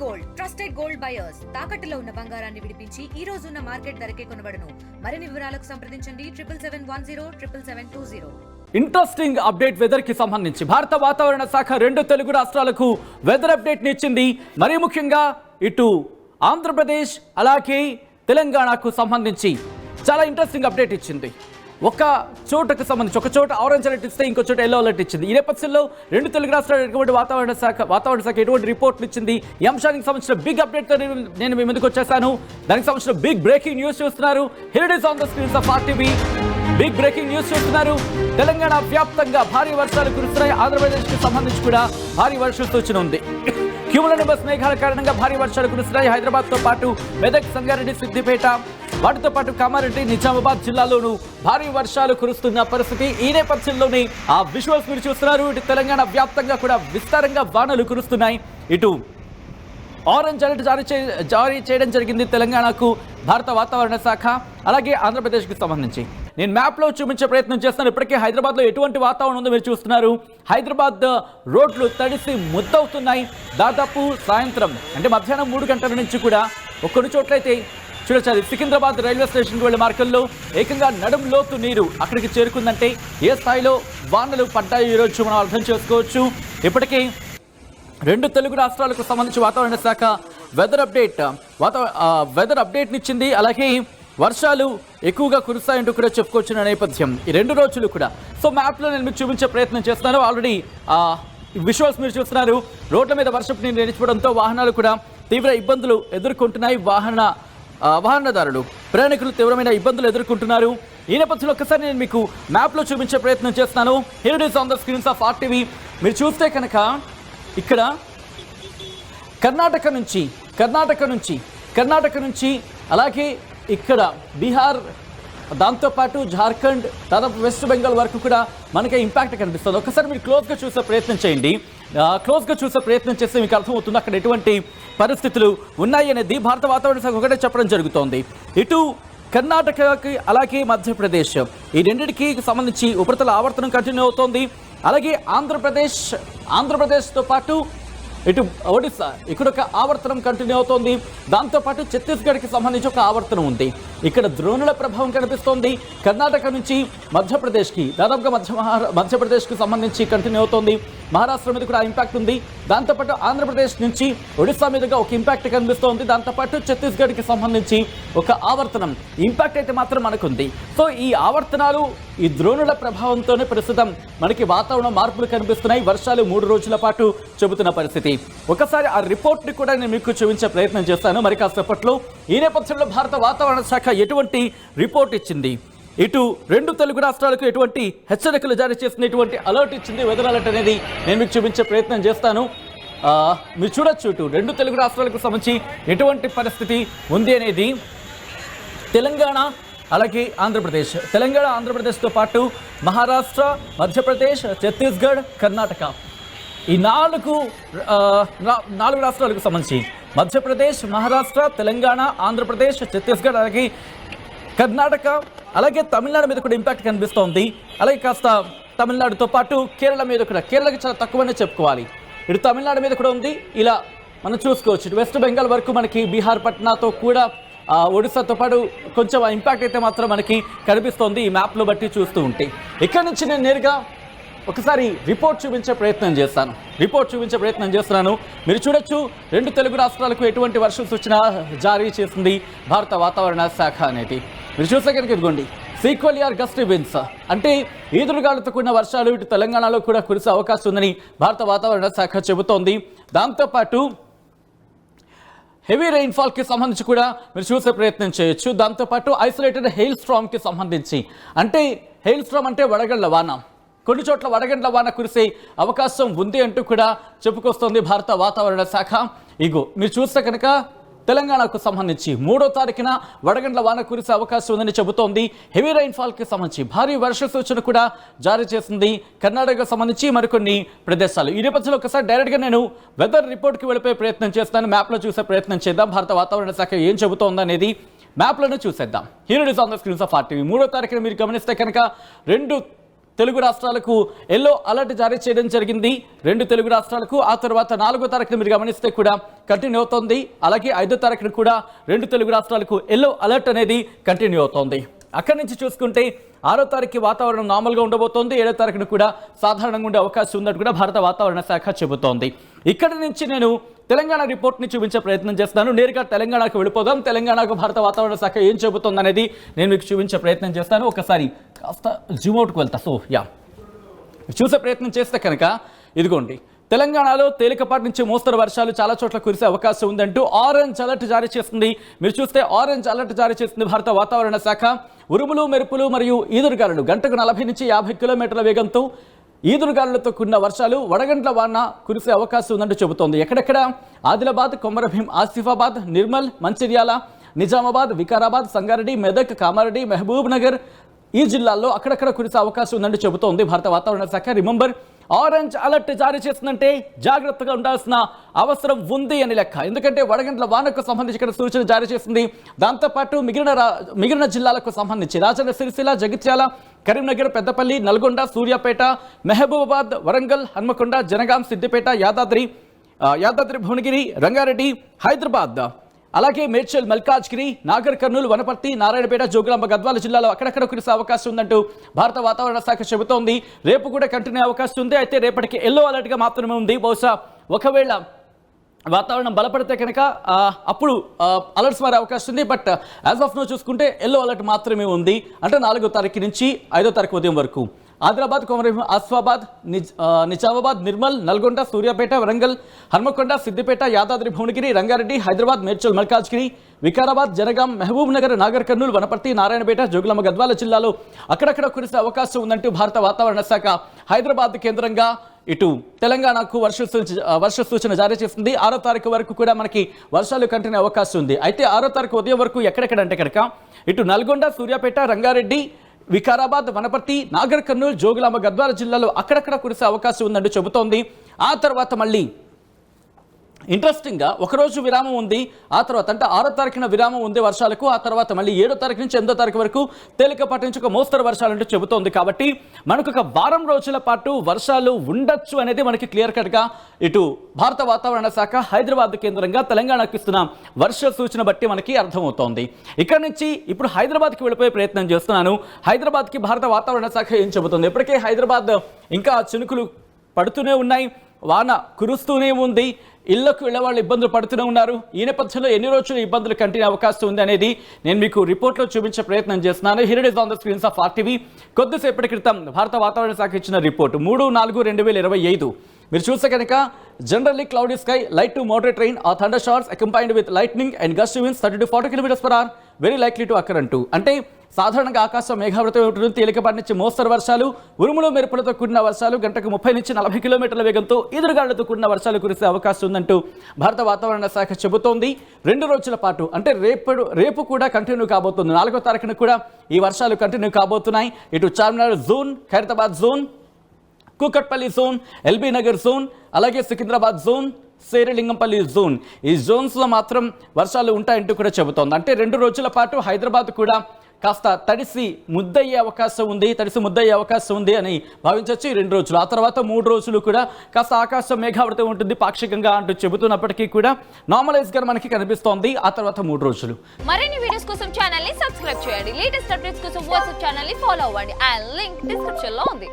Gold trusted gold buyers తాకట్టులో ఉన్న బంగారాన్ని విడిపించి ఈ రోజు ఉన్న మార్కెట్ ధరకే కొనబడును. మరిన్ని వివరాలకు సంప్రదించండి 77107720. ఇంట్రెస్టింగ్ అప్డేట్ వెదర్ కి సంబంధించి భారత వాతావరణ శాఖ 2 తెలుగు రాష్ట్రాలకు వెదర్ అప్డేట్ నిచ్చింది. మరీ ముఖ్యంగా ఇటు ఆంధ్రప్రదేశ్ అలాగే తెలంగాణకు సంబంధించి చాలా ఇంట్రెస్టింగ్ అప్డేట్ ఇచ్చింది. ఒక చోటకు సంబంధించి ఒక చోట ఆరెంజ్ అలర్ట్ ఇస్తే ఇంకో చోట ఎల్లో అలర్ట్ ఇచ్చింది. ఈ నేపథ్యంలో 2 తెలుగు రాష్ట్రాలు ఎటువంటి వాతావరణ శాఖ ఎటువంటి రిపోర్ట్లు ఇచ్చింది, ఈ అంశానికి సంబంధించిన బిగ్ అప్డేట్తో నేను మీ ముందుకు వచ్చేసాను. దానికి సంబంధించిన బిగ్ బ్రేకింగ్ న్యూస్ చూస్తున్నారు. Here it is on the screens of RTV. Big breaking news చూస్తున్నారు. తెలంగాణ వ్యాప్తంగా భారీ వర్షాలు కురుస్తున్నాయి. ఆంధ్రప్రదేశ్కి సంబంధించి కూడా భారీ వర్షం సూచన ఉంది. క్యూములోనింబస్ మేఘాల కారణంగా భారీ వర్షాలు కురుస్తున్నాయి. హైదరాబాద్తో పాటు మెదక్, సంగారెడ్డి, సిద్దిపేట, వాటితో పాటు కామారెడ్డి, నిజామాబాద్ జిల్లాలోనూ భారీ వర్షాలు కురుస్తున్న పరిస్థితి. ఈ నేపథ్యంలోనే ఆ విజువల్స్ మీరు చూస్తున్నారు. ఇటు తెలంగాణ వ్యాప్తంగా కూడా విస్తారంగా వానలు కురుస్తున్నాయి. ఇటు ఆరెంజ్ అలర్ట్ జారీ చేయడం జరిగింది తెలంగాణకు భారత వాతావరణ శాఖ, అలాగే ఆంధ్రప్రదేశ్కి సంబంధించి. నేను మ్యాప్లో చూపించే ప్రయత్నం చేస్తాను. ఇప్పటికే హైదరాబాద్లో ఎటువంటి వాతావరణం ఉందో మీరు చూస్తున్నారు. హైదరాబాద్ రోడ్లు తడిసి ముద్దవుతున్నాయి. దాదాపు సాయంత్రం అంటే మధ్యాహ్నం 3 గంటల నుంచి కూడా కొన్ని చోట్లయితే చూడొచ్చు, అది సికింద్రాబాద్ రైల్వే స్టేషన్కి వెళ్ళే మార్గంలో ఏకంగా నడుం లోతు నీరు అక్కడికి చేరుకుందంటే ఏ స్థాయిలో వానలు పడ్డాయో ఈరోజు మనం అర్థం చేసుకోవచ్చు. ఇప్పటికే 2 తెలుగు రాష్ట్రాలకు సంబంధించి వాతావరణ శాఖ వెదర్ అప్డేట్నిచ్చింది. అలాగే వర్షాలు ఎక్కువగా కురుస్తాయంటూ కూడా చెప్పుకొచ్చిన నేపథ్యం ఈ 2 రోజులు కూడా. సో మ్యాప్లో నేను మీకు చూపించే ప్రయత్నం చేస్తున్నాను. ఆల్రెడీ విజువల్స్ మీరు చూస్తున్నారు. రోడ్ల మీద వర్షపు నీరు నిలిచిపోవడంతో వాహనాలు కూడా తీవ్ర ఇబ్బందులు ఎదుర్కొంటున్నాయి. వాహనదారులు, ప్రయాణికులు తీవ్రమైన ఇబ్బందులు ఎదుర్కొంటున్నారు. ఈ నేపథ్యంలో ఒకసారి నేను మీకు మ్యాప్లో చూపించే ప్రయత్నం చేస్తున్నాను. Here it is on the screens of RTV. మీరు చూస్తే కనుక ఇక్కడ కర్ణాటక నుంచి అలాగే ఇక్కడ బీహార్, దాంతోపాటు జార్ఖండ్, దాదాపు వెస్ట్ బెంగాల్ వరకు కూడా మనకి ఇంపాక్ట్ కనిపిస్తుంది. ఒకసారి మీరు క్లోజ్గా చూసే ప్రయత్నం చేయండి. క్లోజ్గా చూసే ప్రయత్నం చేస్తే మీకు అర్థమవుతుంది అక్కడ ఎటువంటి పరిస్థితులు ఉన్నాయి అనేది. భారత వాతావరణ శాఖ ఒకటే చెప్పడం జరుగుతోంది. ఇటు కర్ణాటకకి అలాగే మధ్యప్రదేశ్ ఈ రెండింటికి సంబంధించి ఉపరితల ఆవర్తనం కంటిన్యూ అవుతోంది. అలాగే ఆంధ్రప్రదేశ్తో పాటు ఇటు ఒడిస్సా ఇక్కడ ఒక ఆవర్తనం కంటిన్యూ అవుతోంది. దాంతోపాటు ఛత్తీస్గఢ్కి సంబంధించి ఒక ఆవర్తనం ఉంది. ఇక్కడ ద్రోణుల ప్రభావం కనిపిస్తోంది. కర్ణాటక నుంచి మధ్యప్రదేశ్కి దాదాపుగా మధ్యప్రదేశ్కి సంబంధించి కంటిన్యూ అవుతోంది. మహారాష్ట్ర మీద కూడా ఇంపాక్ట్ ఉంది. దాంతోపాటు ఆంధ్రప్రదేశ్ నుంచి ఒడిస్సా మీదుగా ఒక ఇంపాక్ట్ కనిపిస్తోంది. దాంతోపాటు ఛత్తీస్గఢ్కి సంబంధించి ఒక ఆవర్తనం ఇంపాక్ట్ అయితే మాత్రం మనకుంది. సో ఈ ఆవర్తనాలు, ఈ ద్రోణుల ప్రభావంతోనే ప్రస్తుతం మనకి వాతావరణ మార్పులు కనిపిస్తున్నాయి. వర్షాలు 3 రోజుల పాటు చెబుతున్న పరిస్థితి. ఒకసారి ఆ రిపోర్ట్ని కూడా నేను మీకు చూపించే ప్రయత్నం చేస్తాను మరి కాసేపట్లో. ఈ నేపథ్యంలో భారత వాతావరణ శాఖ ఎటువంటి రిపోర్ట్ ఇచ్చింది, ఇటు 2 తెలుగు రాష్ట్రాలకు ఎటువంటి హెచ్చరికలు జారీ చేసిన ఎటువంటి అలర్ట్ ఇచ్చింది, వెదర్ అలర్ట్ అనేది నేను మీకు చూపించే ప్రయత్నం చేస్తాను. మీరు చూడొచ్చు ఇటు 2 తెలుగు రాష్ట్రాలకు సంబంధించి ఎటువంటి పరిస్థితి ఉంది అనేది. తెలంగాణ అలాగే ఆంధ్రప్రదేశ్, తెలంగాణ ఆంధ్రప్రదేశ్తో పాటు మహారాష్ట్ర, మధ్యప్రదేశ్, ఛత్తీస్గఢ్, కర్ణాటక ఈ 4 రాష్ట్రాలకు సంబంధించి మధ్యప్రదేశ్, మహారాష్ట్ర, తెలంగాణ, ఆంధ్రప్రదేశ్, ఛత్తీస్గఢ్ అలాగే కర్ణాటక, అలాగే తమిళనాడు మీద కూడా ఇంపాక్ట్ కనిపిస్తోంది. అలాగే కాస్త తమిళనాడుతో పాటు కేరళ మీద కూడా, కేరళకి చాలా తక్కువనే చెప్పుకోవాలి. ఇటు తమిళనాడు మీద కూడా ఉంది. ఇలా మనం చూసుకోవచ్చు. ఇటు వెస్ట్ బెంగాల్ వరకు మనకి బీహార్, పట్నాతో కూడా ఒడిశాతో పాటు కొంచెం ఇంపాక్ట్ అయితే మాత్రం మనకి కనిపిస్తోంది ఈ మ్యాప్లో బట్టి చూస్తూ ఉంటే. ఇక్కడ నుంచి నేను నేరుగా ఒకసారి రిపోర్ట్ చూపించే ప్రయత్నం చేస్తున్నాను. మీరు చూడొచ్చు 2 తెలుగు రాష్ట్రాలకు ఎటువంటి వర్షం సూచన జారీ చేసింది భారత వాతావరణ శాఖ అనేది. మీరు చూస్తే కనుక ఇదిగోండి, సీక్వెల్ ఆర్ గస్టీ విన్స్ అంటే ఈదురుగాలులతో కూడిన వర్షాలు ఇటు తెలంగాణలో కూడా కురిసే అవకాశం ఉందని భారత వాతావరణ శాఖ చెబుతోంది. దాంతోపాటు హెవీ రెయిన్ఫాల్కి సంబంధించి కూడా మీరు చూసే ప్రయత్నం చేయొచ్చు. దాంతోపాటు ఐసోలేటెడ్ హెయిల్ స్ట్రామ్కి సంబంధించి, అంటే హెయిల్ స్ట్రామ్ అంటే వడగళ్ల వాన, కొన్ని చోట్ల వడగండ్ల వాన కురిసే అవకాశం ఉంది అంటూ కూడా చెప్పుకొస్తోంది భారత వాతావరణ శాఖ. ఇగో మీరు చూస్తే కనుక తెలంగాణకు సంబంధించి 3వ తారీఖున వడగండ్ల వాన కురిసే అవకాశం ఉందని చెబుతోంది. హెవీ రైన్ఫాల్కి సంబంధించి భారీ వర్ష సూచన కూడా జారీ చేసింది కర్ణాటకకు సంబంధించి మరికొన్ని ప్రదేశాలు. ఈ నేపథ్యంలో ఒకసారి డైరెక్ట్గా నేను వెదర్ రిపోర్ట్కి వెళ్ళిపోయే ప్రయత్నం చేస్తాను. మ్యాప్లో చూసే ప్రయత్నం చేద్దాం. భారత వాతావరణ శాఖ ఏం చెబుతోందనేది మ్యాప్లోనే చూసేద్దాం. Here it is on the screens of RTV. 3వ తారీఖున మీరు గమనిస్తే కనుక 2 తెలుగు రాష్ట్రాలకు ఎల్లో అలర్ట్ జారీ చేయడం జరిగింది. 2 తెలుగు రాష్ట్రాలకు. ఆ తర్వాత 4వ తారీఖున మీరు గమనిస్తే కూడా కంటిన్యూ అవుతోంది. అలాగే 5వ తారీఖున కూడా 2 తెలుగు రాష్ట్రాలకు ఎల్లో అలర్ట్ అనేది కంటిన్యూ అవుతోంది. అక్కడి నుంచి చూసుకుంటే 6వ తారీఖు వాతావరణం నార్మల్గా ఉండబోతోంది. 7వ తారీఖున కూడా సాధారణంగా ఉండే అవకాశం ఉందని కూడా భారత వాతావరణ శాఖ చెబుతోంది. ఇక్కడి నుంచి నేను తెలంగాణ రిపోర్ట్ని చూపించే ప్రయత్నం చేస్తాను. నేరుగా తెలంగాణకు వెళ్ళిపోదాం. తెలంగాణకు భారత వాతావరణ శాఖ ఏం చెబుతోంది అనేది నేను మీకు చూపించే ప్రయత్నం చేస్తాను. ఒకసారి కాస్త జూమ్ అవుట్కి వెళ్తా. చూసే ప్రయత్నం చేస్తే కనుక ఇదిగోండి, తెలంగాణలో తేలికపాటి నుంచి మోస్తరు వర్షాలు చాలా చోట్ల కురిసే అవకాశం ఉందంటూ ఆరెంజ్ అలర్ట్ జారీ చేస్తుంది. మీరు చూస్తే ఆరెంజ్ అలర్ట్ జారీ చేస్తుంది భారత వాతావరణ శాఖ. ఉరుములు, మెరుపులు మరియు ఈదురుగాలులు గంటకు 40 నుంచి 50 కిలోమీటర్ల వేగంతో ఈదురుగాలులతో కూడిన వర్షాలు, వడగండ్ల వాన కురిసే అవకాశం ఉందంటూ చెబుతోంది. ఎక్కడెక్కడ ఆదిలాబాద్, కొమరభీం, ఆసిఫాబాద్, నిర్మల్, మంచిర్యాల, నిజామాబాద్, వికారాబాద్, సంగారెడ్డి, మెదక్, కామారెడ్డి, మహబూబ్ నగర్ ఈ జిల్లాల్లో అక్కడక్కడ కురిసే అవకాశం ఉందంటూ చెబుతోంది భారత వాతావరణ శాఖ. రిమెంబర్, ఆరెంజ్ అలర్ట్ జారీ చేస్తుందంటే జాగ్రత్తగా ఉండాల్సిన అవసరం ఉంది అని లెక్క. ఎందుకంటే వడగండ్ల వానకు సంబంధించి ఇక్కడ సూచన జారీ చేసింది. దాంతోపాటు మిగిలిన జిల్లాలకు సంబంధించి రాజన్న సిరిసిల్ల, జగిత్యాల, కరీంనగర్, పెద్దపల్లి, నల్గొండ, సూర్యాపేట, మహబూబాబాద్, వరంగల్, హన్మకొండ, జనగాం, సిద్దిపేట, యాదాద్రి భువనగిరి, రంగారెడ్డి, హైదరాబాద్, అలాగే మేడ్చల్, మల్కాజ్గిరి, నాగర్ కర్నూలు, వనపర్తి, నారాయణపేట, జోగులాంబ, గద్వాల జిల్లాలో అక్కడక్కడ కురిసే అవకాశం ఉందంటూ భారత వాతావరణ శాఖ చెబుతోంది. రేపు కూడా కంటిన్యూ అవకాశం ఉంది. అయితే రేపటికి ఎల్లో అలర్ట్గా మాత్రమే ఉంది. బహుశా ఒకవేళ వాతావరణం బలపడితే కనుక అప్పుడు అలర్ట్స్ మారే అవకాశం ఉంది. బట్ యాజ్ ఆఫ్ నో చూసుకుంటే ఎల్లో అలర్ట్ మాత్రమే ఉంది. అంటే 4వ తారీఖు నుంచి 5వ తారీఖు ఉదయం వరకు ఆదిలాబాద్, కొమరభీం, ఆసిఫాబాద్, నిజామాబాద్, నిర్మల్, నల్గొండ, సూర్యాపేట, వరంగల్, హన్మకొండ, సిద్దిపేట, యాదాద్రి భువనగిరి, రంగారెడ్డి, హైదరాబాద్, మేడ్చల్, మల్కాజ్గిరి, వికారాబాద్, జనగాం, మహబూబ్ నగర్, నాగర్ కర్నూలు, వనపర్తి, నారాయణపేట, జోగులాంబ, గద్వాల జిల్లాలో అక్కడక్కడ కురిసే అవకాశం ఉందంటూ భారత వాతావరణ శాఖ హైదరాబాద్ కేంద్రంగా ఇటు తెలంగాణకు వర్ష సూచన జారీ చేస్తుంది. 6వ తారీఖు వరకు కూడా మనకి వర్షాలు కంటిన్యూ అవకాశం ఉంది. అయితే 6వ తారీఖు ఉదయం వరకు ఎక్కడెక్కడంటే కనుక ఇటు నల్గొండ, సూర్యాపేట, రంగారెడ్డి, వికారాబాద్, వనపర్తి, నాగర్ కర్నూలు, జోగులాంబ, గద్వాల జిల్లాలో అక్కడక్కడ కురిసే అవకాశం ఉందంటూ చెబుతోంది. ఆ తర్వాత మళ్ళీ ఇంట్రెస్టింగ్గా ఒకరోజు విరామం ఉంది. ఆ తర్వాత అంటే 6వ తారీఖున విరామం ఉంది వర్షాలకు. ఆ తర్వాత మళ్ళీ 7వ తారీఖు నుంచి 8వ తారీఖు వరకు తేలికపాటి నుంచి ఒక మోస్తరు వర్షాలంటూ చెబుతోంది. కాబట్టి మనకు ఒక వారం రోజుల పాటు వర్షాలు ఉండొచ్చు అనేది మనకి క్లియర్ కట్గా ఇటు భారత వాతావరణ శాఖ హైదరాబాద్ కేంద్రంగా తెలంగాణకు ఇస్తున్న వర్ష సూచన బట్టి మనకి అర్థమవుతోంది. ఇక్కడ నుంచి ఇప్పుడు హైదరాబాద్కి వెళ్ళిపోయే ప్రయత్నం చేస్తున్నాను. హైదరాబాద్కి భారత వాతావరణ శాఖ ఏం చెబుతుంది? ఇప్పటికే హైదరాబాద్ ఇంకా చినుకులు పడుతూనే ఉన్నాయి, వాన కురుస్తూనే ఉంది, ఇళ్లకు వెళ్ళేవాళ్ళు ఇబ్బందులు పడుతూనే ఉన్నారు. ఈ నేపథ్యంలో ఎన్ని రోజులు ఇబ్బందులు కంటిన్యూ అవకాశం ఉంది అనేది నేను మీకు రిపోర్ట్లో చూపించే ప్రయత్నం చేస్తున్నాను. Here it is on the screens of RTV. కొద్దిసేపటి క్రితం భారత వాతావరణ శాఖ ఇచ్చిన రిపోర్ట్ 3/4/2025. మీరు చూస్తే కనుక generally cloudy sky, light to moderate rain are thunder showers accompanied with lightning and gust winds 30 to 40 km/h very likely to occur అంటూ. అంటే సాధారణంగా ఆకాశం మేఘావృతం ఉంటుంది. తేలికపాటి నుంచి మోస్తరు వర్షాలు, ఉరుములు, మెరుపులతో కూడిన వర్షాలు, గంటకు 30 నుంచి 40 కిలోమీటర్ల వేగంతో ఎదురుగాళ్లతో కూడిన వర్షాలు కురిసే అవకాశం ఉందంటూ భారత వాతావరణ శాఖ చెబుతోంది. 2 రోజుల పాటు అంటే రేపు కూడా కంటిన్యూ కాబోతుంది. 4వ తారీఖున కూడా ఈ వర్షాలు కంటిన్యూ కాబోతున్నాయి. ఇటు Charminar zone, Khairatabad zone, Kukatpally zone, LB Nagar zone, అలాగే సికింద్రాబాద్ జోన్, శేరిలింగంపల్లి జోన్, ఈ జోన్స్లో మాత్రం వర్షాలు ఉంటాయంటూ కూడా చెబుతోంది. అంటే 2 రోజుల పాటు హైదరాబాద్ కూడా కాస్త తడిసి ముద్దయ్యే అవకాశం ఉంది అని భావించవచ్చు ఈ 2 రోజులు. ఆ తర్వాత 3 రోజులు కూడా కాస్త ఆకాశం మేఘావృతం ఉంటుంది పాక్షికంగా అంటూ చెబుతున్నప్పటికీ కూడా నార్మలైజ్గా మనకి కనిపిస్తోంది. ఆ తర్వాత 3 రోజులు. మరిన్ని వీడియోస్ కోసం ఛానల్ ని సబ్స్క్రైబ్ చేయండి. లేటెస్ట్ అప్డేట్స్ కోసం వాట్సాప్ ఛానల్ ని ఫాలో అవ్వండి. ఆ లింక్ డిస్క్రిప్షన్ లో ఉంది.